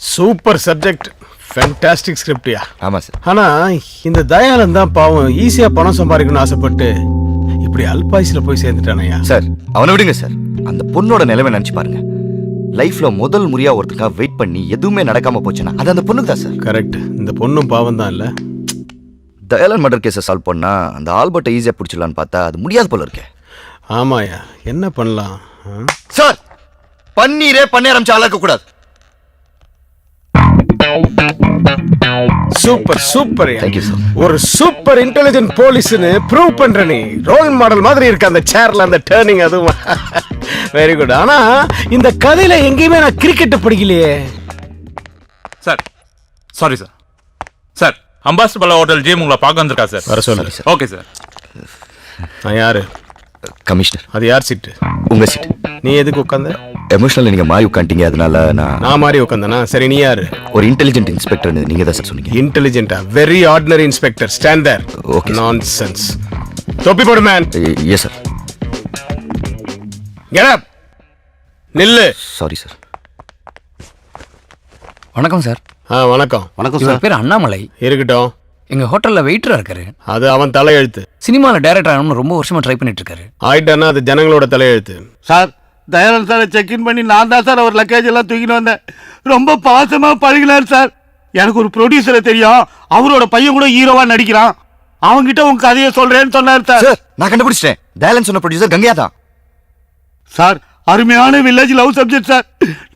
Super subject, fantastic ஸ்கிரிப்டியா. ஆமாம் sir. ஆனா இந்த தயாளன் தான் பாவம் ஈஸியா பணம் சம்பாதிக்கணும்னு ஆசைப்பட்டு இப்படி அல்பாயுசில் போய் சேர்ந்துட்டானயா. சார் அவனை விடுங்க சார். அந்த பொண்ணோட நிலைமை நினச்சி பாருங்க. லைஃப்ல முதல் முறையா ஒருத்தருக்காக வெயிட் பண்ணி எதுவுமே நடக்காம போச்சுன்னா அது அந்த பொண்ணுக்கு தான் சார். கரெக்ட். இந்த பொண்ணும் பாவம் தான் இல்ல. தயாளன் மர்டர் கேஸை சால்வ் பண்ணா அந்த ஆல்பர்ட்டை ஈஸியாக பிடிச்சிடலான்னு பார்த்தா அது முடியாது போல இருக்கே. ஆமாயா, என்ன பண்ணலாம் சார்? பன்னீரே பண்ணி ஆரம்பிச்சு ஆளாக்க கூடாது. Super super. Thank you sir. ஒரு சூப்பர் இன்டெலிஜென்ட் போலீஸ்னு ப்ரூவ் பண்ற நீ. ரோல் மாடல் மாதிரி இருக்கு அந்த சேர்ல அந்த டர்னிங், அதுவும் வெரி குட். ஆனா இந்த கதையில எங்கேயுமே நான் கிரிக்கெட் படிக்கலையே sir. Sorry sir. Sir ambassador hotel GM உங்களை பார்க்க வந்திருக்கா சார். வர சொல்லு. Okay sir. நான் யாரு? கமிஷனர். அது யார் சீட்டு? உங்க சீட். நீ எதுக்கு உட்காந்த? எமோஷனல் நீங்க மாறி உட்காந்துட்டீங்க, அதனால நான் மாதிரி உட்காந்தனா? சரி, நீ யாரு? ஒரு இன்டெலிஜென்ட் இன்ஸ்பெக்டர் நீங்க தான் சார் சொன்னீங்க. இன்டெலிஜென்ட்டா? Very ordinary inspector. Stand there. Okay. Nonsense. தொப்பி போடு man. Yes sir. Get up. நில்லு. Sorry sir. வணக்கம் சார். வணக்கம். வணக்கம் சார். பேர் அண்ணாமலை. இருக்கட்டும். எங்க ஹோட்டல்ல வெயிட்டரா இருக்காரு. அது அவன் தலையெழுத்து. சினிமால டைரக்டர் ஆகணும்னு ரொம்ப வருஷமா ட்ரை பண்ணிட்டு இருக்காரு. ஆயிட்டானா அது ஜனங்களோட தலையெழுத்து. சார் தயானந்த் சாரை செக்இன் பண்ணி நான் தான் சார் அவர் லக்கேஜ் எல்லாம் தூக்கின்னு வந்தேன். ரொம்ப பாசமா பழகினார் சார். எனக்கு ஒரு ப்ரொடியூசரை தெரியும், அவரோட பையன் கூட ஹீரோவா நடிக்கிறான். அவங்கிட்ட உங்க கதையை சொல்றேன்னு சொன்னார் சார். நான் கண்டுபிடிச்சிட்டேன். தயாளன் சொன்ன ப்ரொடியூசர் கங்கையா தான் சார். அருமையான வில்லேஜ் லவ் சப்ஜெக்ட் சார்.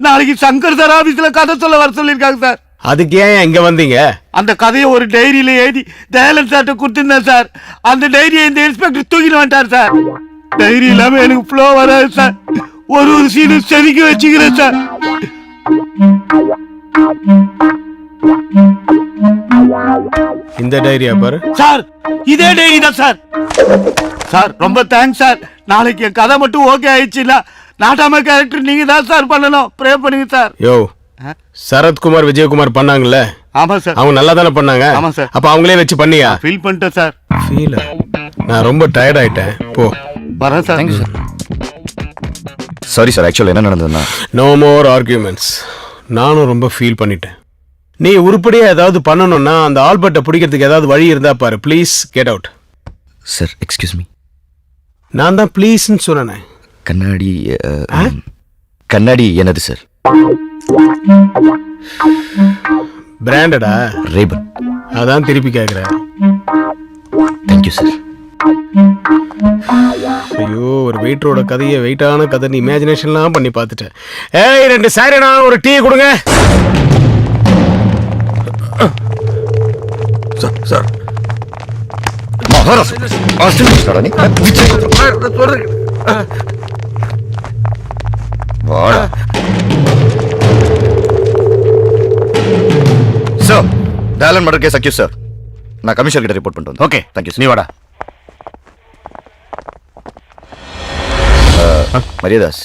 நாளைக்கு சங்கர் சார் ஆபீஸ்ல கதை சொல்ல வர சொல்லியிருக்காங்க சார். அதுக்கு ஏன் இங்க வந்தீங்க? அந்த கதையை ஒரு டைரியில எழுதி தயாளன் சார்ட்ட கொடுத்திருந்தேன் சார். அந்த டைரியை இந்த இன்ஸ்பெக்டர் தூக்கிட்டு வந்துட்டார் சார். டைரி இல்லாம எனக்கு ஃப்ளோ வராது சார். ஒரு சீனு செதுக்கி வச்சுக்கிறேன் சார். இந்த டைரியா பாரு சார். இதே டைரி தான் சார். சார் ரொம்ப தேங்க்ஸ் சார். நாளைக்கு என் கதை மட்டும் ஓகே ஆயிடுச்சுல, நாட்டாம கேரக்டர் நீங்க தான் சார் பண்ணணும். ப்ரே பண்ணுங்க சார். யோ, சரத்குமார் விஜயகுமார் பண்ணாங்கல்ல, ஆமா சார். அவங்க நல்லா தானே பண்ணாங்க? ஆமா சார். அப்ப அவங்களே வச்சு பண்ணியா? ஃபீல் பண்ணிட்டேன் சார். ஃபீல்? நான் ரொம்ப டயர்ட் ஆயிட்டேன். போ. வரேன் sir. Thank you sir. Sorry sir. ஆக்சுவலா என்ன நடந்ததுன்னா நோ மோர் ஆர்கியூமெண்ட்ஸ். நானும் ரொம்ப ஃபீல் பண்ணிட்டேன். நீ உருப்படியா ஏதாவது பண்ணணும்னா அந்த ஆல்பர்ட்டை பிடிக்கிறதுக்கு ஏதாவது வழி இருந்தா பாரு. Please get out. Sir excuse me. நான் தான் ப்ளீஸ்ன்னு சொன்னேன். கண்ணாடி கண்ணாடி என்னது சார்? பிராண்டடா? ரேபன். அதான் திருப்பி கேட்குறேன். Thank you sir. ஐயோ, ஒரு வெயிட்டரோட கதையை வெயிட்டான கதை நீ இமேஜினேஷன்லாம் பண்ணி பார்த்துட்டேன். ஏய், 2 சாரிண்ணா, ஒரு டீ கொடுங்க. Sir Dayalan murder case accused sir. நான் கமிஷனர் கிட்ட ரிப்போர்ட் பண்ணிட்டு வந்தேன். Okay thank you. நீ வாடா. மரியாதாஸ்,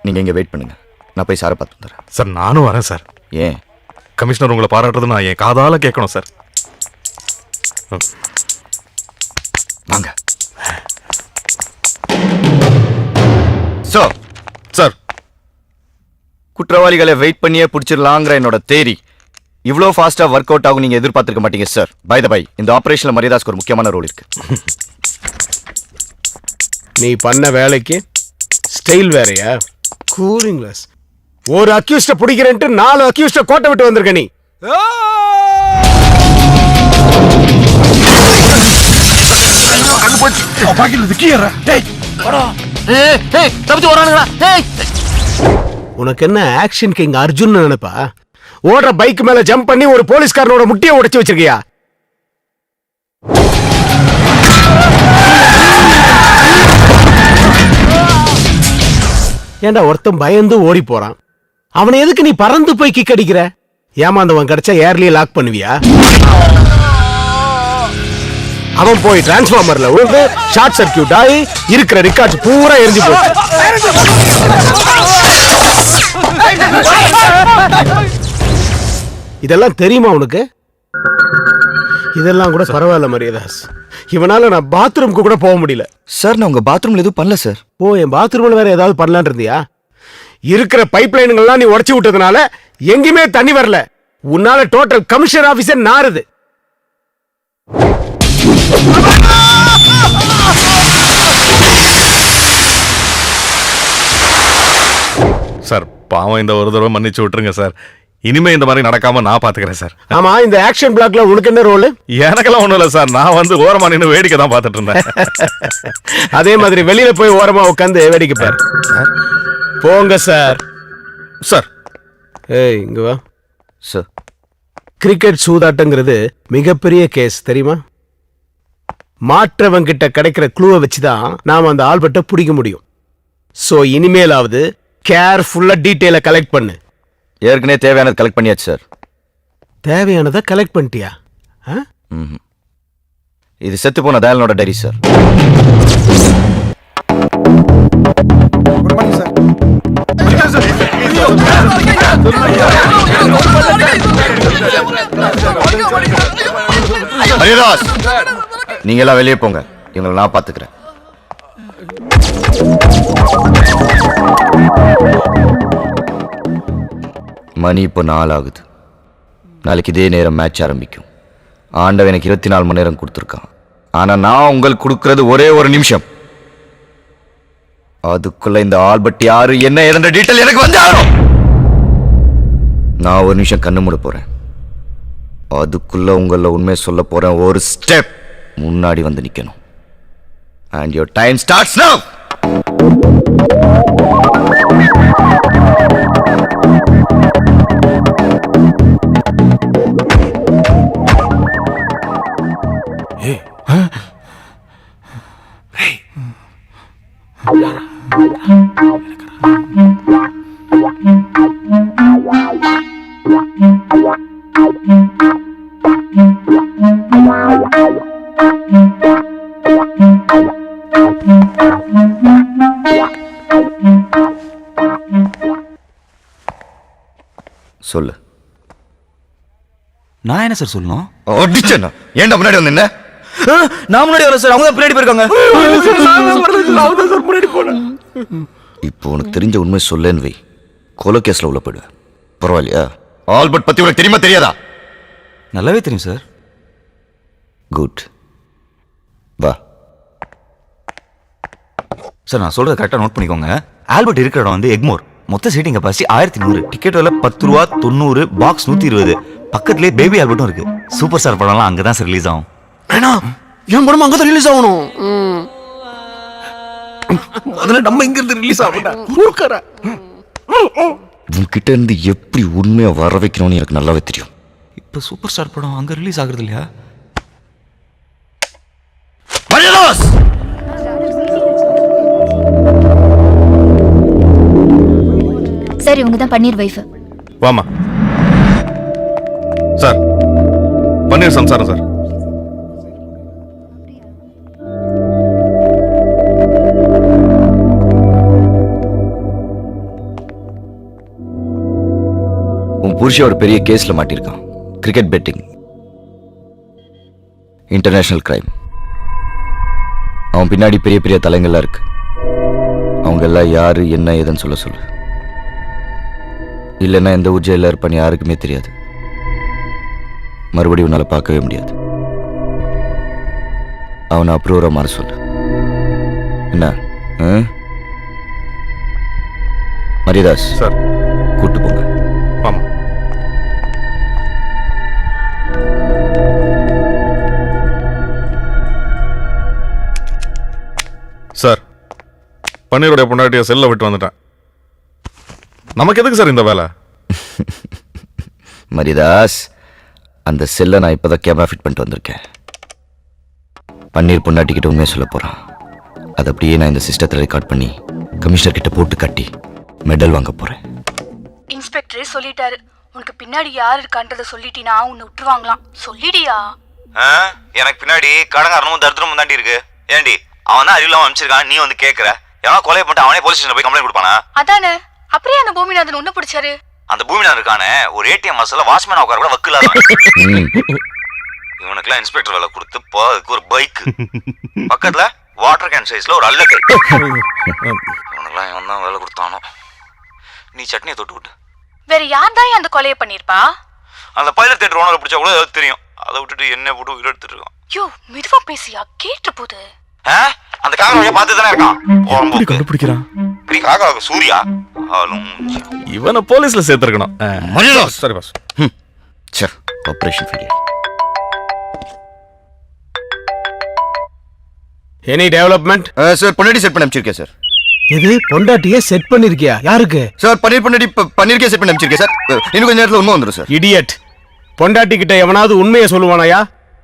நீங்க இங்க வெயிட் பண்ணுங்க. நான் போய் சாரை பார்த்து வந்துடுறேன். சார் நானும் வரேன் சார். ஏன்? கமிஷனர் உங்களை பாராட்டுறது நான் என் காதால கேட்கணும் சார். வாங்க சார். சார் குற்றவாளிகளை வெயிட் பண்ணியே பிடிச்சிடலாங்கிற என்னோட தேரி இவ்வளோ ஃபாஸ்டா ஒர்க் அவுட் ஆகும் நீங்க எதிர்பார்த்திருக்க மாட்டீங்க சார். பை த பை, இந்த ஆபரேஷன்ல மரியாதாஸ்க்கு ஒரு முக்கியமான ரோல் இருக்கு. நீ பண்ண வேலைக்கு ஸ்டைல் வேறையா? Cooling glass. ஒரு அக்யூஸ்ட பிடிக்கிறேன்ட்டு 4 அக்யூஸ்ட கோட்டை விட்டு வந்திருக்க நீ. உனக்கு என்ன ஆக்ஷன் கிங் அர்ஜுன் நினைப்பா? ஓடுற பைக் மேல ஜம்ப் பண்ணி ஒரு போலீஸ்காரனோட முட்டியை உடைச்சு வச்சிருக்கியா? ஏண்டா ஒருத்தன் பயந்து ஓடி போறான், அவனை எதுக்கு நீ பறந்து போய் கிக் அடிக்கிற? ஏமாந்தவன் கிடைச்சா ஏர்லயே லாக் பண்ணுவியா? அவன் போய் டிரான்ஸ்ஃபார்மர்ல விழுந்து ஷார்ட் சர்க்கியூட் ஆகி இருக்கிற ரெக்கார்ட்ஸ் பூரா எரிஞ்சு போச்சு. இதெல்லாம் தெரியுமா உனக்கு? இதெல்லாம் கூட பரவாயில்ல மரியாதாஸ். இவனால நான் பாத்ரூம்க்கு கூட போக முடியல. சார் நான் உங்க பாத்ரூம்ல எதுவும் பண்ணல சார். ஓ, என் பாத்ரூம்ல வேற ஏதாவது பண்ணலான் இருந்தியா? இருக்கிற பைப் லைனுங்கள்லாம் நீ உடச்சி விட்டதுனால எங்கேயுமே தண்ணி வரல. உன்னால டோட்டல் கமிஷனர் ஆபீஸே நாறுது. சார் பாவம், இந்த ஒரு தடவை மன்னிச்சு விட்டுருங்க சார். இனிமே இந்த மாதிரி நடக்காம நான் பாத்துக்கிறேன் சார். ஆமா, இந்த ஆக்ஷன் பிளாக்ல உனக்கு என்ன ரோல்? எனக்கெல்லாம் ஒண்ணும் இல்ல சார், நான் வந்து ஓரமா நின்று வேடிக்கை தான் பார்த்துட்டு இருந்தேன். அதே மாதிரி வெளியில போய் ஓரமா உட்காந்து வேடிக்கை பாரு. போங்க சார். சார் ஏய், இங்க வா. சார் கிரிக்கெட் சூதாட்டங்கிறது மிகப்பெரிய கேஸ் தெரியுமா? மாற்றவங்கிட்ட கிடைக்கிற க்ளூவை வச்சுதான் நாம அந்த ஆல்பர்ட்டை பிடிக்க முடியும். சோ இனிமேலாவது கேர்ஃபுல்லா டீட்டெயில கலெக்ட் பண்ணு. ஏற்கனவே தேவையானது கலெக்ட் பண்ணியாச்சு சார். தேவையானதை கலெக்ட் பண்ணிட்டியா? இது செத்து போன தயாளனோட டைரி சார். ஹரிதாஸ், நீங்க எல்லாம் வெளியே போங்க, இவங்களை நான் பாத்துக்கிறேன். மணி இப்போ 4 ஆகுது. நாளைக்கு இதே நேரம் மேட்ச் ஆரம்பிக்கும். ஆண்டவன் எனக்கு 24 மணி நேரம் கொடுத்துருக்கான். ஆனா நான் உங்களுக்கு கொடுக்கறது ஒரே ஒரு நிமிஷம். அதுக்குள்ள இந்த ஆல்பர்ட் யாரு என்ன ஏதுன்ற டீட்டெயில் எனக்கு வந்து ஆகணும். நான் ஒரு நிமிஷம் கண்ணு மூட போறேன். அதுக்குள்ள உங்கள உண்மையை சொல்ல போறேன். ஒரு ஸ்டெப் முன்னாடி வந்து நிக்கணும். And your time starts now. சொல்லு. நான் என்ன சார் சொல்லணும்? அடிச்சேன்னா ஏன்டா முன்னாடி வந்து என்ன? நான் முன்னாடி வரேன் சார், அவங்க தான் பின்னாடி போயிருக்காங்க. இப்போ உனக்கு தெரிஞ்ச உண்மை சொல்லேன்னு வை, கொலை கேஸ்ல உள்ள போயிடுவேன். பரவாயில்லையா? ஆல்பர்ட் பத்தி உனக்கு தெரியுமா தெரியாதா? நல்லாவே தெரியும் சார். குட், வா. சார் நான் சொல்றத கரெக்டாக நோட் பண்ணிக்கோங்க. ஆல்பர்ட் இருக்கிற இடம் வந்து எக்மோர். மொத்த சீட்டிங் கெப்பாசிட்டி 1100. டிக்கெட் விலை 10 ரூபா, 90, பாக்ஸ் 120. பக்கத்துலேயே பேபி ஆல்பர்ட்டும் இருக்கு. சூப்பர் ஸ்டார் படம்லாம் அங்கே தான் சார் ரிலீஸ் ஆகும். என் படம் அங்கதான் ரிலீஸ் ஆகணும். முதல்ல நம்ம இங்க இருந்து ரிலீஸ் ஆகும். உன்கிட்ட இருந்து எப்படி உண்மையை வர வைக்கணும்னு எனக்கு நல்லாவே தெரியும். இப்போ சூப்பர் ஸ்டார் படம் அங்கே ரிலீஸ் ஆகுறது இல்லையா? சார், இவங்க தான் பன்னீர் வைஃப். வாமா சார். பன்னீர் சம்சாரம் சார். உன் புருஷன் ஒரு பெரிய கேஸ்ல மாட்டிருக்கான். Cricket betting, international crime. அவன் பின்னாடி பெரிய பெரிய தலைங்கள்லாம் இருக்கு. அவங்க எல்லாம் யாரு என்ன ஏதுன்னு சொல்ல சொல்லு. இல்லைன்னா எந்த ஊர் ஜெயில இருப்பான்னு யாருக்குமே தெரியாது. மறுபடியும் உன்னால பார்க்கவே முடியாது. அவனை அப்ரூவரா மாற சொல்லு. என்ன? மரியதாஸ் சார் கூட்டு போங்க. ஆமா சார். பன்னீருடைய பொண்டாட்டிய செல்ல விட்டு வந்துட்டேன். நமக்கு எதுக்கு சார் இந்த வேலை? மரியதாஸ், அந்த செல்லை நான் இப்போதான் கேமரா ஃபிட் பண்ணிட்டு வந்திருக்கேன். பன்னீர் பொண்டாட்டிக்கிட்ட உண்மையை சொல்ல போறான். அதை அப்படியே நான் இந்த சிஸ்டத்தில் ரெக்கார்ட் பண்ணி கமிஷனர் கிட்ட போட்டு கட்டி மெடல் வாங்க போறேன். இன்ஸ்பெக்டரே சொல்லிட்டாரு, உனக்கு பின்னாடி யார் இருக்கான்றத சொல்லிட்டினா உன்னை விட்டுருவாங்களாம். சொல்லிடியா? எனக்கு பின்னாடி கடங்காரனும் தரித்திரமும் தாண்டி இருக்கு. ஏண்டி அவன் தான் அறிவில்லாம அனுப்பிச்சிருக்கான், நீ வந்து கேட்கற? எவனா கொலை பண்ணிட்டு அவனே போலீஸ் ஸ்டேஷன் போய் கம்ப்ளைண்ட் கொடுப்பானா? அதானே. அப்படியே அந்த பூமிநாதன் உன்ன பிடிச்சாரு. அந்த பூமிநாதன் இருக்கானே, ஒரு ஏடிஎம் மசால வாட்ச்மேன் உட்கார கூட வக்கில்லாத. இவனுக்குலாம் இன்ஸ்பெக்டர் வேலை கொடுத்து போறதுக்கு ஒரு பைக், பக்கத்துல வாட்டர் கேன் சைஸ்ல ஒரு அல்லக்கை. இவனுக்குலாம் இவன் தான் வேலை கொடுத்தானோ. நீ சட்னியை தொட்டு விட்டு. வேற யார் தான் அந்த கொலையை பண்ணிருப்பா? அந்த பைலட் தேட்டர் ஓனரை பிடிச்சா கூட ஏதாவது தெரியும். அதை விட்டுட்டு என்ன போட்டு உயிர் எடுத்துட்டு இருக்கான். யோ மெதுவா பேசியா, கேட்டு போகுது. அந்த காக்கா பார்த்து தானே இருக்கான். எப்படி கண்டுபிடிக்கிறான்? இப்படி காக்கா சூர்யா ஆளும் இவனை போலீஸ்ல சேர்த்திருக்கணும். சரி boss. Sir operation failure. Any development? Sir பொண்டாட்டி செட் பண்ணி அனுப்பிச்சிருக்கேன் சார். எது பொண்டாட்டியே செட் பண்ணிருக்கியா? யாருக்கு? சார் பொண்டாட்டி பன்னீருக்கே செட் பண்ணி அனுப்பிச்சிருக்கேன் சார். இன்னும் கொஞ்ச நேரத்தில் உண்மை வந்துடும் சார். இடியட். பொண்டாட்டி கிட்ட எவனாவது உண்மையை சொல்லுவானாயா?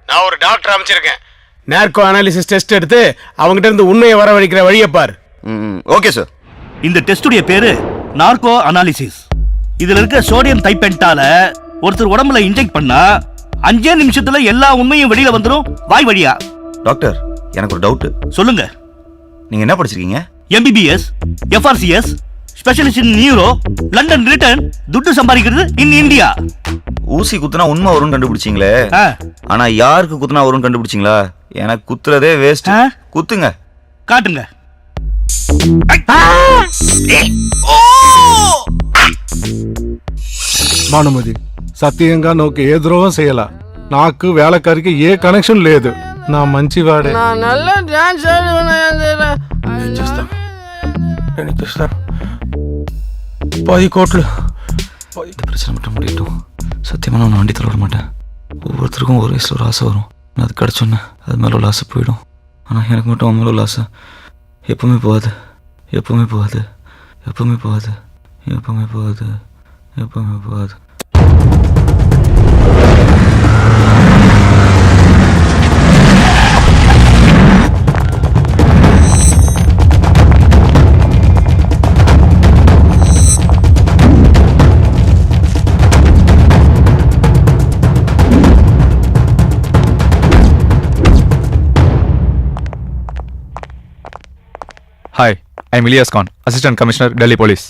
நான் ஒரு டாக்டர் அமைச்சிருக்கேன். நார்கோ அனாலிசிஸ் டெஸ்ட் எடுத்து அவங்ககிட்ட இருந்து உண்மையை வரவழைக்கிற வழியை பார். Okay sir. இந்த டெஸ்டுடைய பேரு நார்கோ அனாலிசிஸ். இதுல இருக்க சோடியம் தைப்பென்டால ஒருத்தர் உடம்புல இன்ஜெக்ட் பண்ணா 5 நிமிஷத்துல எல்லா உண்மையும் வெளியில வந்துரும் வாய் வழியா. டாக்டர், எனக்கு ஒரு டவுட். சொல்லுங்க. நீங்க என்ன படிச்சிருக்கீங்க? MBBS, FRCS, specialist in neuro, London return, துட்டு சம்பாதிக்கிறது இன் இந்தியா. ஊசி குத்துனா உண்மை வரும்னு கண்டுபிடிச்சிங்களே, ஆனா யாருக்கு குத்துனா வரும்னு கண்டுபிடிச்சிங்களா? எனக்கு குத்துறதே வேஸ்ட். குத்துங்க. காட்டுங்க. భానుమతి సత్యంగా నువ్వు ఏ ద్రోహం చేయాల. నాకు వేళకారికి ఏ కనెక్షన్ లేదు. నా మంచివాడే. పది కోట్లు. பிரச்சனை மட்டும் முடியட்டும். சத்தியமாக நான் வண்டி தள்ள விட மாட்டேன். ஒவ்வொருத்தருக்கும் ஒரு வயசில் ஒரு ஆசை வரும். நான் அது கிடச்சோன்னே அது மேலே உள்ள ஆசை போயிடும். ஆனால் எனக்கு மட்டும் அவன் மேலே உள்ள ஆசை எப்பவுமே போகாது. எப்பவுமே போகாது. எப்பவுமே போகாது. எப்பவுமே போகாது. எப்பவுமே போகாது. Hi, I'm Ilyas Khan, Assistant Commissioner, Delhi Police.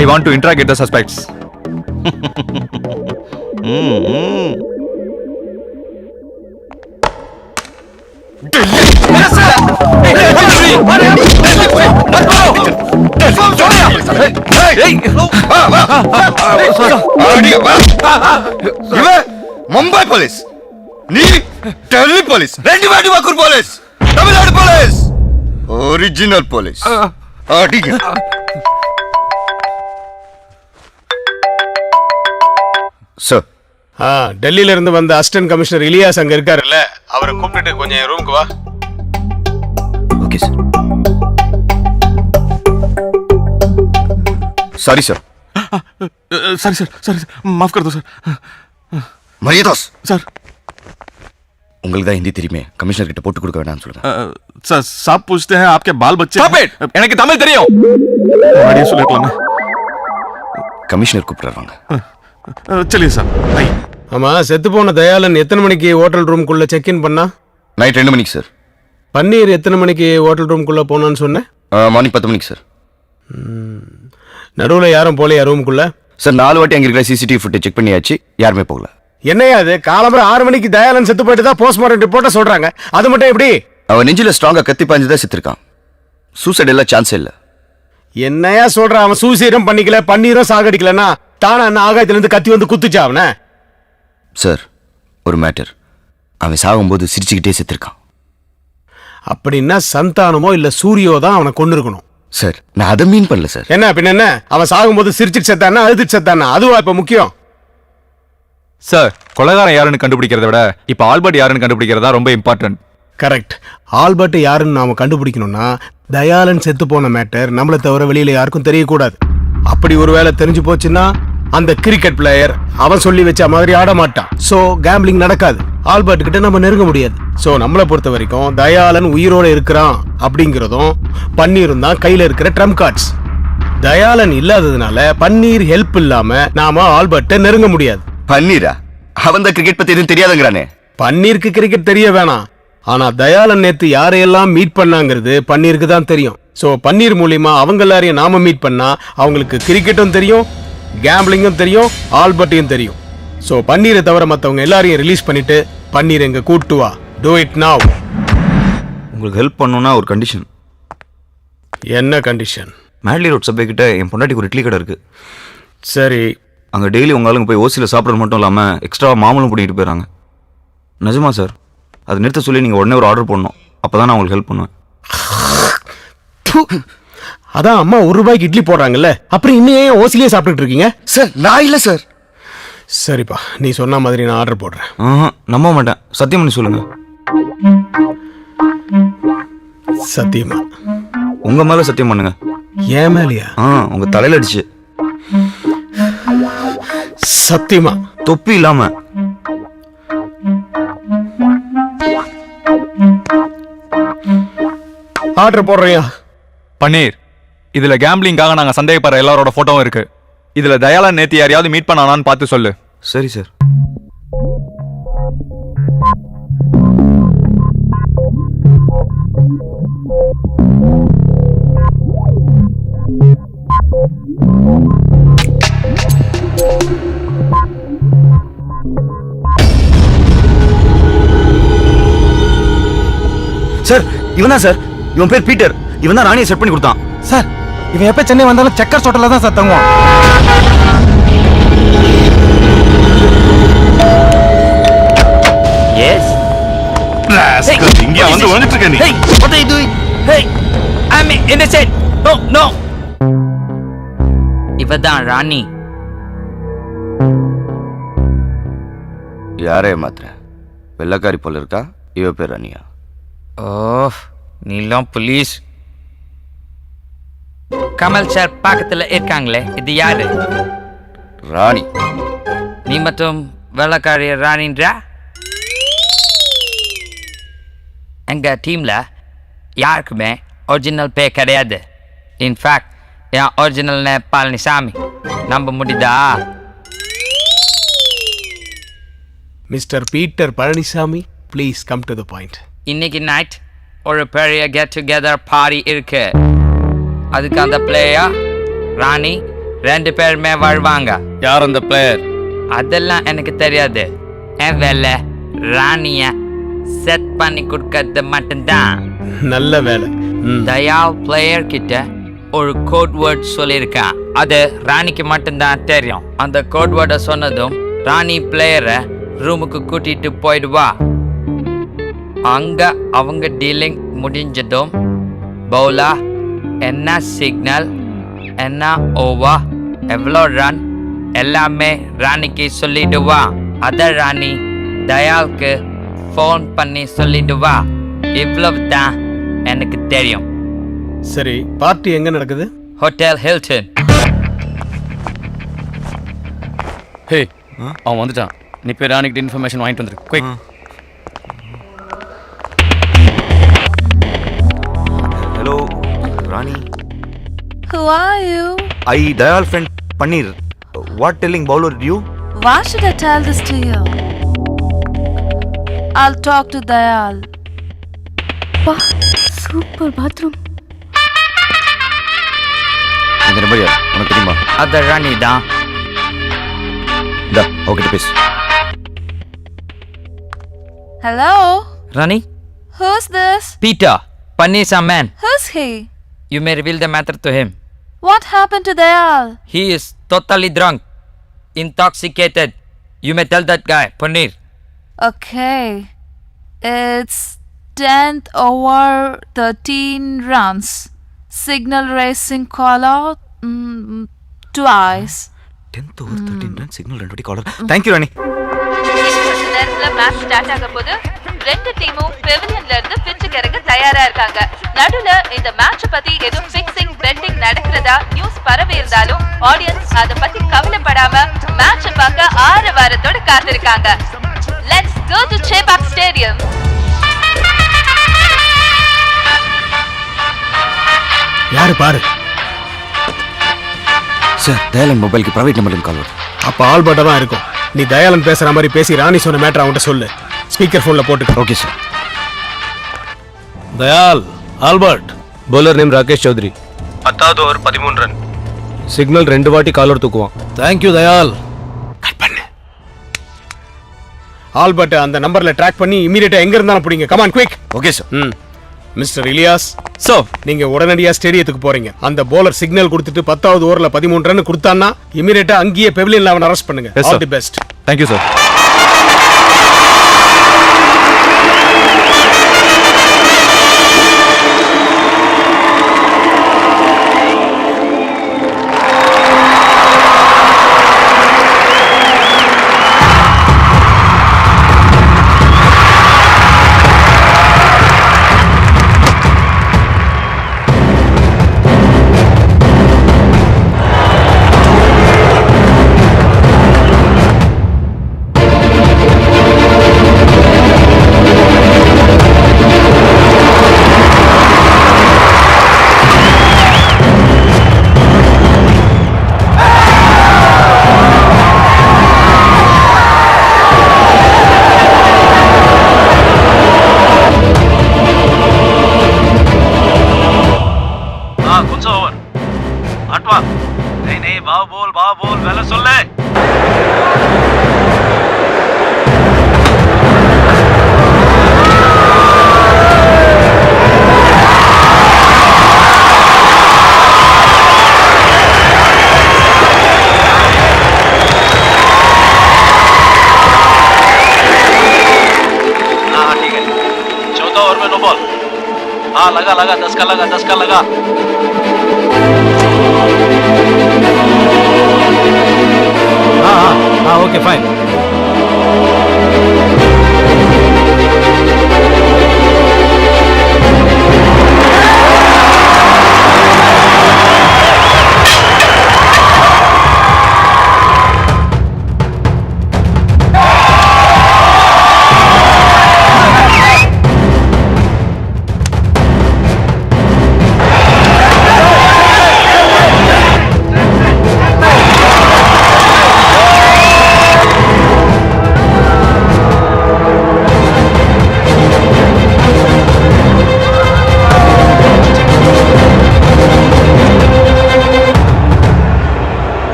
I want to interrogate the suspects. Mumbai police, நீ டெல்லி போலீஸ், ரெண்டு வாட்டி Vakkur police, Tamil Nadu police, original police. அடிங்க. சார், டெல்லியில இருந்து வந்த அசிஸ்டன்ட் கமிஷனர் இலியாஸ் அங்க இருக்காருல்ல, அவரை கூப்பிட்டுட்டு கொஞ்சம் என் ரூமுக்கு வா. Okay sir. Sorry sir. Sorry sir, sorry माफ कर दो सर. மரியதாஸ் सर, உங்களுக்கு தான் ஹிந்தி தெரியுமே, கமிஷனர் கிட்ட போட்டு கொடுக்க வேணாம்னு சொல்லுங்க. सर साहब पूछते हैं आपके बाल बच्चे. Stop it! எனக்கு தமிழ் தெரியும். मुझे சொல்லிடலாமே. கமிஷனர் கூப்பிடுறாங்க. चलिए सर. आइए. ஆமா, செத்து போன தயாளன் எத்தனை மணிக்கு ஹோட்டல் ரூம்குள்ள செக் இன் பண்ணா? நைட் 2 மணிக்கு சார். பன்னீர் எத்தனை மணிக்கு ஹோட்டல் ரூம்குள்ள போனான்னு சொன்னேன்? மார்னிங் 10 மணிக்கு சார். நடுவில் யாரும் போலையா ரூமுக்குள்ள? சார் 4 வாட்டி அங்கே இருக்கிற சிசிடிவி ஃபுட்டேஜ் செக் பண்ணியாச்சு, யாருமே போகல. என்னையா அது? காலம்பர 6 மணிக்கு தயாளன் செத்து போயிட்டு தான் போஸ்ட்மார்ட்டம் ரிப்போர்ட்டை சொல்றாங்க. அது மட்டும் எப்படி? அவன் நெஞ்சில ஸ்ட்ராங்கா கத்தி பாஞ்சு தான் செத்துருக்கான். சூசைட் எல்லாம் சான்ஸே இல்லை. என்னையா சொல்ற? அவன் சூசைடும் பண்ணிக்கல, பன்னீரும் சாகடிக்கலன்னா தானே அண்ணன் ஆகாயத்துல இருந்து கத்தி வந்து குத்துச்சா அவனை? சார், ஒரு மேட்டர். அவன் சாகும்போது சிரிச்சுக்கிட்டே செத்துருக்கான். அப்படின்னா சந்தானமோ இல்ல சூரியோ தான் அவனை கொண்டு இருக்கணும். சார், நான் அதை மீன் பண்ணல சார். என்ன பின்ன என்ன? அவன் சாகும்போது சிரிச்சுட்டு செத்தானா அழுதுட்டு செத்தானா? அதுவா இப்ப முக்கியம்? சார், கொலைகாரன் யாருன்னு கண்டுபிடிக்கிறத விட இப்ப ஆல்பர்ட் யாருன்னு கண்டுபிடிக்கிறதா ரொம்ப இம்பார்ட்டன்ட். கரெக்ட். ஆல்பர்ட் யாருன்னு நாம கண்டுபிடிக்கணும்னா தயாளன் செத்து போன மேட்டர் நம்மளை தவிர வெளியில யாருக்கும் தெரியக்கூடாது. அப்படி ஒருவேளை தெரிஞ்சு போச்சுன்னா அந்த கிரிக்கெட் பிளேயர் அவன் சொல்லி வச்ச மாதிரி ஆட மாட்டான். சோ கேம்பிளிங் நடக்காது. ஆல்பர்ட் கிட்ட நம்ம நெருங்க முடியாது. சோ நம்மளை பொறுத்த வரைக்கும் தயாளன் உயிரோட இருக்கிறான் அப்படிங்கிறதும் பன்னீரும் தான் கையில இருக்கிற ட்ரம்ப் கார்ட்ஸ். தயாளன் இல்லாததுனால பன்னீர் ஹெல்ப் இல்லாம நாம ஆல்பர்ட்டை நெருங்க முடியாது. பன்னீரா? அவன் தான் கிரிக்கெட் பத்தி எதுவும் தெரியாதுங்கிறானே. பன்னீருக்கு கிரிக்கெட் தெரிய வேணாம், ஆனா தயாளன் நேத்து யாரையெல்லாம் மீட் பண்ணாங்கிறது பன்னீருக்கு தான் தெரியும். சோ பன்னீர் மூலியமா அவங்க எல்லாரையும் நாம மீட் பண்ணா அவங்களுக்கு கிரிக்கெட்டும் தெரியும், கேம்பிளிங்கும் தெரியும், ஆல்பர்ட்டையும் தெரியும். சோ பன்னீரை தவிர மத்தவங்க எல்லாரையும் ரிலீஸ் பண்ணிட்டு பன்னீர் எங்க கூட்டு வா. Do it now. உங்களுக்கு ஹெல்ப் பண்ணணும்னா ஒரு கண்டிஷன். என்ன கண்டிஷன்? மேட்லி ரோட் சப்வே கிட்ட என் பொண்டாட்டிக்கு ஒரு இட்லி கடை இருக்கு. சரி, அங்கே டெய்லி உங்க ஆளுங்க போய் ஓசியில் சாப்பிட்றது மட்டும் இல்லாமல் எக்ஸ்ட்ரா மாமலும் கூட்டிகிட்டு போயிடறாங்க. நிஜமா சார்? அது நிறுத்த சொல்லி நீங்கள் உடனே ஒரு ஆர்டர் போடணும். அப்போ தான் நான் உங்களுக்கு ஹெல்ப் பண்ணுவேன். அதான் அம்மா ₹1 இட்லி போடுறாங்கல்ல, அப்புறம் இன்னும் ஏன் ஓசிலே சாப்பிட்டுட்டு இருக்கீங்க? சார் நான் இல்லை சார். சரிப்பா, நீ சொன்ன மாதிரி நான் ஆர்டர் போடுறேன். நம்ப மாட்டேன். சத்தியம் பண்ணி சொல்லுங்க. சத்தியமா? உங்க மேல சத்தியம் பண்ணுங்க. ஏன் மேலையா? உங்க தலையில அடிச்சு. சத்தியமா? தொப்பி இல்லாம. ஆர்டர் போடுறியா? பன்னீர், இதுல கேம்பிளிங்காக நாங்க சந்தேகப்படுற எல்லாரோட போட்டோவும் இருக்கு. இதுல தயாளன் நேத்து யாரையாவது மீட் பண்ணானான்னு பார்த்து சொல்லு. சரி சார். சார் இவன் தான் சார். இவன் பேர் பீட்டர். இவன் தான் ராணியை செட் பண்ணி கொடுத்தான். சார் இவன் எப்ப சென்னை வந்தாலும் செக்கர்ஸ் ஹோட்டல்ல தான் சார் தங்குவான். எஸ். இங்க வந்து வந்துட்டு இருக்க நீ. What are you doing? Hey, I'm innocent. No, no. இவதான் ராணி. யாரே மாத்திர வெள்ளக்காரி போல இருக்கா? இவ பேர் ராணியா? ஓ, நீலாம் போலீஸ். கமல் சார் பக்கத்துல இருக்காங்களே, இது யாரு? ராணி. நீ மட்டும் வெள்ளக்காரிய ராணின்றா? எங்க டீம்ல யாருக்குமே ஒரிஜினல் பேர் கிடையாது. இன்ஃபேக்ட் என் ஒரிஜினல் நேம் பழனிசாமி. நம்ப முடியுதா? Mister Peter Palaniswami, please come to the point. இன்னைக்கு நைட் ஒரு பெரிய கெட் டுகெதர் பார்ட்டி இருக்கு. அதுக்கு அந்த பிளேயர் ராணி 2 பேருமே வருவாங்க. யார் அந்த பிளேயர்? அதெல்லாம் எனக்கு தெரியாது. என் வேலை ராணிய செட் பண்ணி கொடுக்கறது மட்டும்தான். நல்ல வேலை. தயால் பிளேயர் கிட்ட ஒரு கோட் வேர்ட் சொல்லியிருக்கான். அது ராணிக்கு மட்டும்தான் தெரியும். அந்த கோட் வேர்டை சொன்னதும் ராணி பிளேயரை ரூமுக்கு கூட்டிட்டு போயிடுவா. அங்க அவங்க டீலிங் முடிஞ்சதும் பவுலா என்ன சிக்னல், என்ன ஓவர், எவ்வளோ ரன் எல்லாமே ராணிக்கு சொல்லிடுவா. அத ராணி தயாலுக்கு ஃபோன் பண்ணி சொல்லிடுவா. இவ்வளவு தான் எனக்கு தெரியும். சரி, பார்ட்டி எங்க நடக்குது? Hotel Hilton. ஹே, அவன் வந்துட்டான். நீ போய் ராணிக்கிட்ட இன்ஃபர்மேஷன் வாங்கிட்டு வந்துரு. Quick. Hello Rani. Who are you? I Dayal friend Panneer. What telling bowler you? Why should I tell this to you? I'll talk to Dayal. Super bathroom. இந்த நம்பர் யார் உனக்கு தெரியுமா? அத ராணி தான். இந்தா அவகிட்ட பேசு. Hello? Rani, Who's this? Peter, Panisa man. Who's he? You may reveal the matter to him. What happened to Dayal? He is totally drunk, intoxicated. You may tell that guy, Paneer. Okay. It's 10th over 13 runs. Signal racing call out twice. 10th over 13 run signal 2 caller. Thank you Rani. கொஞ்ச நேரத்துல match start ஆக போது. 2 டீமும் பெவிலியன்ல இருந்து பிட்சுக்கு இறங்க தயாரா இருக்காங்க. நடுவுல இந்த மேட்ச பத்தி எதுவும் ஃபிக்சிங் பெட்டிங் நடக்கிறதா நியூஸ் பரவி இருந்தாலும் ஆடியன்ஸ் அத பத்தி கவலைப்படாம மேட்ச பார்க்க ஆரவாரத்தோட காத்திருக்காங்க. Let's go to Chepauk Stadium. யாரு பாரு. சார் தயாளன் மொபைலுக்கு பிரைவேட் நம்பர்ல கால் வருது. அப்ப ஆல்பர்ட்டா தான் இருக்கும். நீ தயாளன் பேசுற மாதிரி பேசி ராணி சொன்ன மேட்டர் அவன்கிட்ட சொல்லு. ஸ்பீக்கர் போன்ல போட்டு. Okay sir. Dayal, Albert. Bowler name Rakesh Choudhary. 10வது ஓவர் 13 ரன். சிக்னல் 2 வாட்டி காலர் தூக்குவான். தேங்க்யூ தயால். கட் பண்ணு. ஆல்பர்ட் அந்த நம்பர்ல ட்ராக் பண்ணி இமிடியேட்டா எங்க இருந்தாலும் பிடிங்க. Come on quick. Okay sir. Mister Ilyas, so நீங்க உடனடியா ஸ்டேடியத்துக்கு போறீங்க. அந்த போலர் சிக்னல் கொடுத்துட்டு 10வது ஓவர்ல 13 ரன் கொடுத்தான்னா இமிடியேட்டா அங்கேயே பெவிலியன்ல அவனை அரெஸ்ட் பண்ணுங்க. Yes, all sir. The best. Thank you sir. लगा 10 का लगा हाँ okay fine.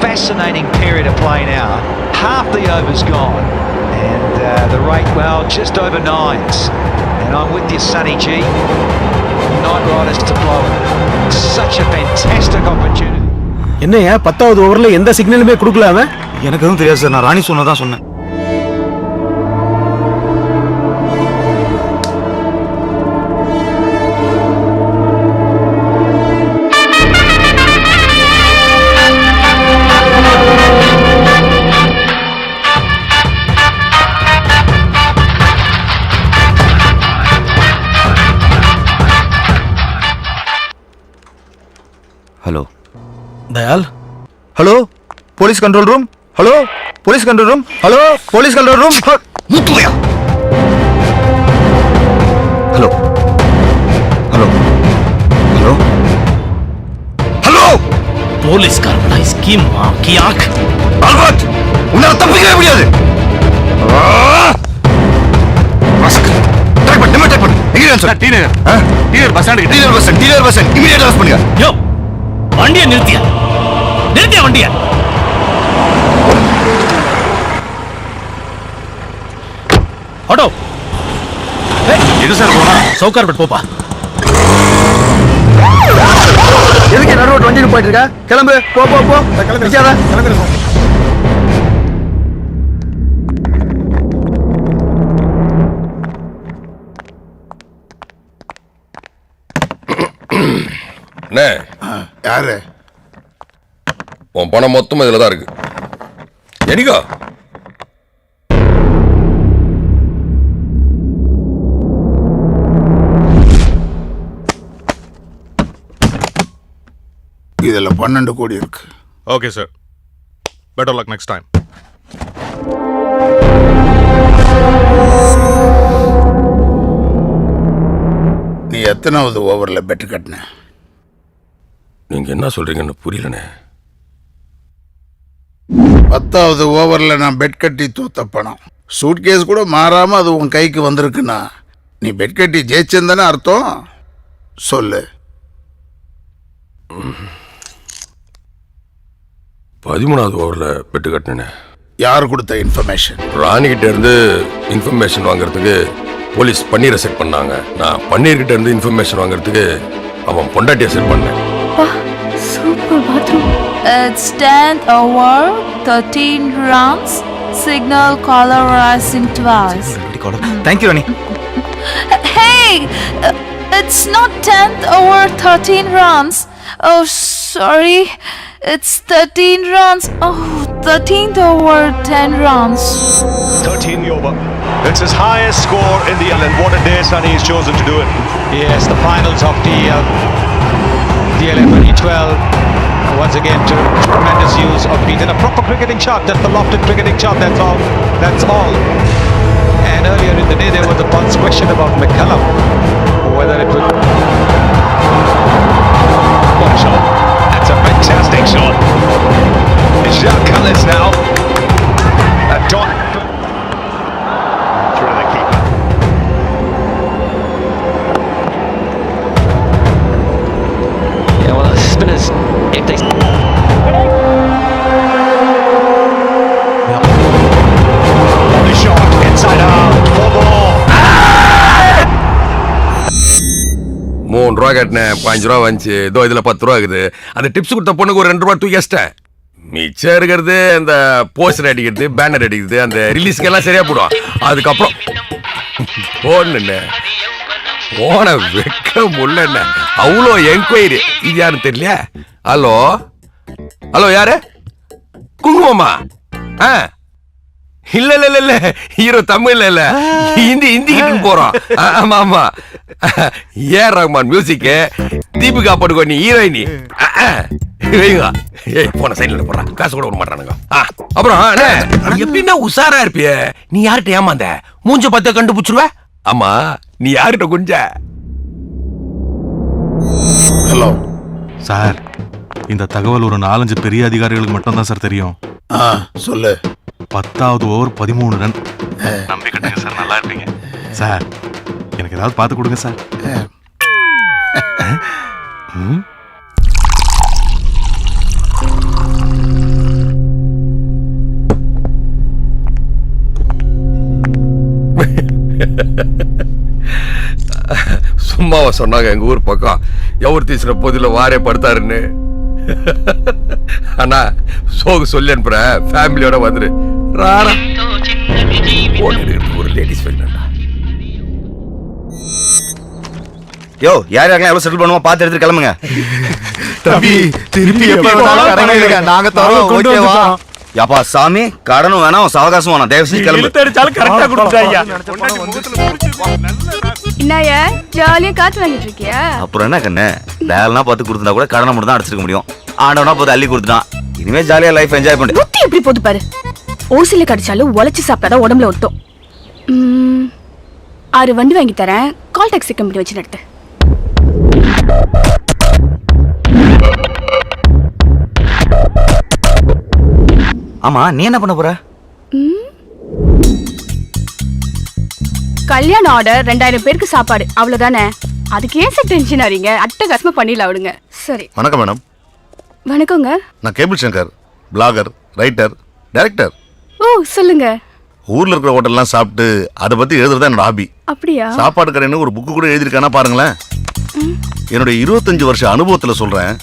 Fascinating period of play now. Half the over's gone, and the rate, well, just over 9s. And I'm with you, Sonny G. Knight Riders to blow it. Such a fantastic opportunity. என்னையா 10வது ஓவர்ல எந்த சிக்னலுமே கொடுக்கல அவன்? எனக்கு எதுவும் தெரியாது sir, நான் ராணி சொன்னதான் சொன்னேன். Hello Dayal, hello police control room. Hello police control room. Hello police control room. முத்துவையா. ஹலோ ஹலோ ஹலோ ஹலோ போலீஸ்காரங்களா ஸ்கீமா கியாக்? ஆல்பர்ட், உன்னால தப்பிக்கவே முடியாது. மாஸ்க் ட்ரை பண்ணு, ட்ரை பண்ணு. எங்க sir? Dealer bus stand. Dealer bus stand இமிடியேட்டா அரெஸ்ட் பண்ணுங்க. யோ, வண்டியை நிறுத்தியா வண்டியை. ஆட்டோ எது சார் போனா? சவுகார்பேட் போப்பா. எதுக்கு நடு ரோட் வண்டியில் போயிட்டு இருக்க? கிளம்பு, போ போ போ. நிக்காத. அண்ணே, யாரு? உன் பணம் மொத்தம் இதுல தான் இருக்கு. எனிகா இதுல 12 கோடி இருக்கு. Okay sir, better luck next time. நீ எத்தனாவது ஓவர்ல பெட் கட்டின? நீங்க என்ன சொல்றீங்கன்னு புரியலண்ணே. 10வது ஓவர்ல நான் பெட் கட்டி தோத்த பணம். சூட்கேஸ் கூட மாறாம அது உன் கைக்கு வந்திருக்குன்னா நீ பெட் கட்டி ஜெயிச்சிருந்தானே அர்த்தம். சொல்லு. 13வது ஓவர்ல பெட்டு கட்டினேன். யார் கொடுத்த இன்ஃபர்மேஷன்? ராணிகிட்ட இருந்து இன்ஃபர்மேஷன் வாங்குறதுக்கு போலீஸ் பன்னீரை செட் பண்ணாங்க. நான் பன்னீர்கிட்ட இருந்து இன்ஃபர்மேஷன் வாங்குறதுக்கு அவன் பொண்டாட்டியை செட் பண்ணேன். Super bathroom. It's 10 over 13 rounds. Signal caller rising twice. Thank you, Rani. Hey, it's not 10th over 13 rounds. Oh, sorry. It's 13 rounds. Oh, 13th over 10 rounds. 13 over. It's his highest score in the island. What a day Sunny has chosen to do it. Yes, the finals of the 11-12. Once again, tremendous use of beat and a proper cricketing shot. That's the lofted cricketing shot. That's all. That's all. And earlier in the day, there was a pulse question about McCullum, whether it would. What a shot! That's a fantastic shot. It's Jacques Cullis now. A dot. Through the keeper. Yeah, well, the spinners, if they. The shot inside arm. 4 ball. 3 ரூபா கட்டினேன், 5 ரூபா வந்துச்சு. இதோ இதுல 10 ரூபா இருக்குது. அந்த tips கொடுத்த பொண்ணுக்கு ஒரு 2 ரூபா தூக்கி வச்சிட்டேன். மிச்சம் இருக்கிறது இந்த போஸ்டர் அடிக்கிறது, பேனர் அடிக்கிறது, அந்த ரிலீஸ்க்கு எல்லாம் சரியா போடும். அதுக்கப்புறம் போன போன வெக்க முள்ள அவ்வளோ என்கொயரி. இது யாருன்னு தெரியல. ஹலோ ஹலோ, யாரு? குங்குமம்மா? இல்ல இல்ல இல்ல இல்ல, ஹீரோ தமிழ்ல இல்ல, ஹிந்திக்கு போறோம். ஆமா ஆமா, ஏஆர் ரஹ்மான் மியூசிக், தீபிகா படுகோனி ஹீரோயினி. வைங்க, ஏய் போன சைடுல போடுறா, காசு கூட விட மாட்டானுங்க. அப்புறம் எப்படின்னா உஷாரா இருப்பிய. நீ யார்கிட்ட ஏமாந்த? மூஞ்ச பத்த கண்டுபிடிச்சிருவ. ஆமா, நீ யார்கிட்ட குஞ்ச? ஹலோ சார், இந்த தகவல் ஒரு 4-5 பெரிய அதிகாரிகளுக்கு மட்டும் தான் சார் தெரியும். சொல்லு. 10வது ஓவர் 13 ரன். நம்பி கட்டுங்க சார், நல்லா இருப்பீங்க சார். எனக்கு ஏதாவது பார்த்து கொடுங்க சார். சும்மாவா சொன்னாங்க எங்க ஊர் பக்கம் எவர் தீசுற போதில வாரே படுத்தாருன்னு. ஆனா சோகு சொல்லி அனுப்புற, ஃபேமிலியோட வந்துரு. ராரா ஒரு லேடிஸ் வேணும்டா. யோ, யார் யாரெல்லாம் எவ்வளவு செட்டில் பண்ணுவோம் பார்த்து எடுத்து கிளம்புங்க. தம்பி திருப்பி எப்ப நாங்க தரோம். ஓகேவா? யாப்பா சாமி, கடனும் வேணாம், சவகாசம் வேணாம், தயவு செஞ்சு கிளம்பு. கரெக்டா கொடுத்தாயா? என்னையா ஜாலியா காத்து வாங்கிட்டு இருக்கியா? அப்புறம் என்ன கண்ணு, வேலைனா பார்த்து கொடுத்தா கூட கடனை மட்டும் தான் அடிச்சிருக்க முடியும். ஆண்டவனா போது அள்ளி கொடுத்துட்டான். இனிமே ஜாலியா லைஃப் என்ஜாய் பண்ணு. புத்தி எப்படி போது பாரு. ஓசில கடிச்சாலும் உழைச்சி சாப்பிட்டாதான் உடம்புல ஒட்டும். 6 வண்டி வாங்கி தரேன், கால் டாக்ஸி கம்பெனி வச்சு நடத்து. ஆமா, நீ என்ன பண்ண போற? கல்யாண ஆர்டர் 2000 பேருக்கு சாப்பாடு, அவ்வளவுதானே. அதுக்கு ஏன் சார் டென்ஷன் ஆறீங்க? அட்டகாசமா பண்ணிடலாம் விடுங்க. சரி. வணக்கம் மேடம். வணக்கங்க. நான் cable Shankar, blogger, writer, director. ஓ சொல்லுங்க. ஊர்ல இருக்கிற ஹோட்டல்லாம் சாப்பிட்டு அதை பத்தி எழுதுறதா என்னோட ஹாபி. அப்படியா? சாப்பாடு கடைன்னு ஒரு புக்கு கூட எழுதிருக்கானா பாருங்களேன். என்னுடைய 25 வருஷ அனுபவத்துல சொல்றேன்,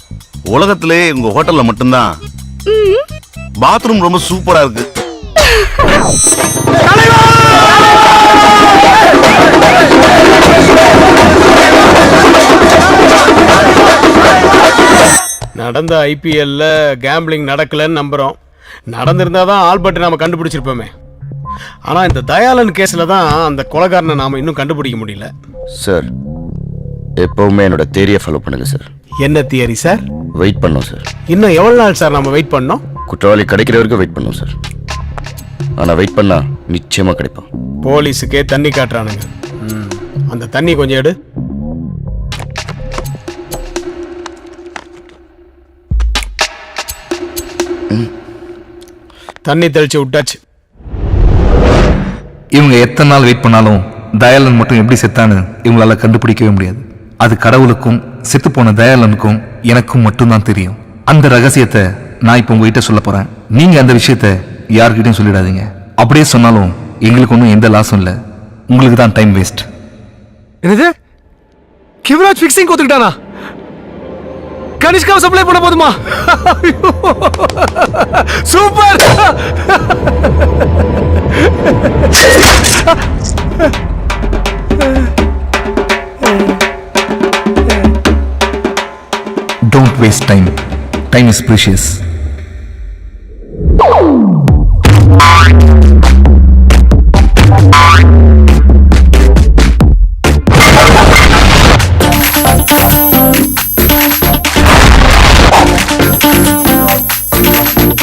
உலகத்திலே உங்க ஹோட்டல்ல மட்டும்தான் பாத்ரூம் ரொம்ப சூப்பரா இருக்கு. நடந்த ஐபிஎல்ல கேம்பிளிங் நடக்கலன்னு நம்புறோம். நடந்திருந்தாதான் ஆல்பர்ட் நாம கண்டுபிடிச்சிருப்போமே. ஆனா இந்த தயாளன் கேஸ்ல தான் அந்த கொலைகாரனை நாம இன்னும் கண்டுபிடிக்க முடியல. சார், எப்பவுமே என்னோட தியரியை ஃபாலோ பண்ணுங்க சார். என்ன தியரி சார்? வெயிட் பண்ணோம் சார். இன்னும் எவ்வளவு நாள் சார் நம்ம வெயிட் பண்ணோம்? குற்றவாளி கிடைக்கிற வரைக்கும் வெயிட் பண்ணோம் சார். ஆனா வெயிட் பண்ணா நிச்சயமா கிடைப்பான். போலீஸுக்கே தண்ணி காட்டுறானுங்க. அந்த தண்ணி கொஞ்சம் எடு. தண்ணி தெளிச்சு விட்டாச்சு. இவங்க எத்தனை நாள் வெயிட் பண்ணாலும் தயாளன் மட்டும் எப்படி செத்தான்னு இவங்களால கண்டுபிடிக்கவே முடியாது. அது கடவுளுக்கும் செத்து போன தயாளனுக்கும் எனக்கும் மட்டும்தான் தெரியும். அந்த ரகசியத்தை நான் இப்போ உங்ககிட்ட சொல்ல போறேன். நீங்க அந்த விஷயத்த யார்கிட்டயும் சொல்லிடாதீங்க. அப்படியே சொன்னாலும் எங்களுக்கு ஒன்றும் எந்த லாஸும் இல்லை. உங்களுக்கு தான் டைம் வேஸ்ட். என்னது? கிவராஜ் ஃபிக்ஸிங் கொடுத்துக்கிட்டானா? கனிஷ்காவை சப்ளை பண்ண போதுமா? Super! Don't waste time. Time is precious.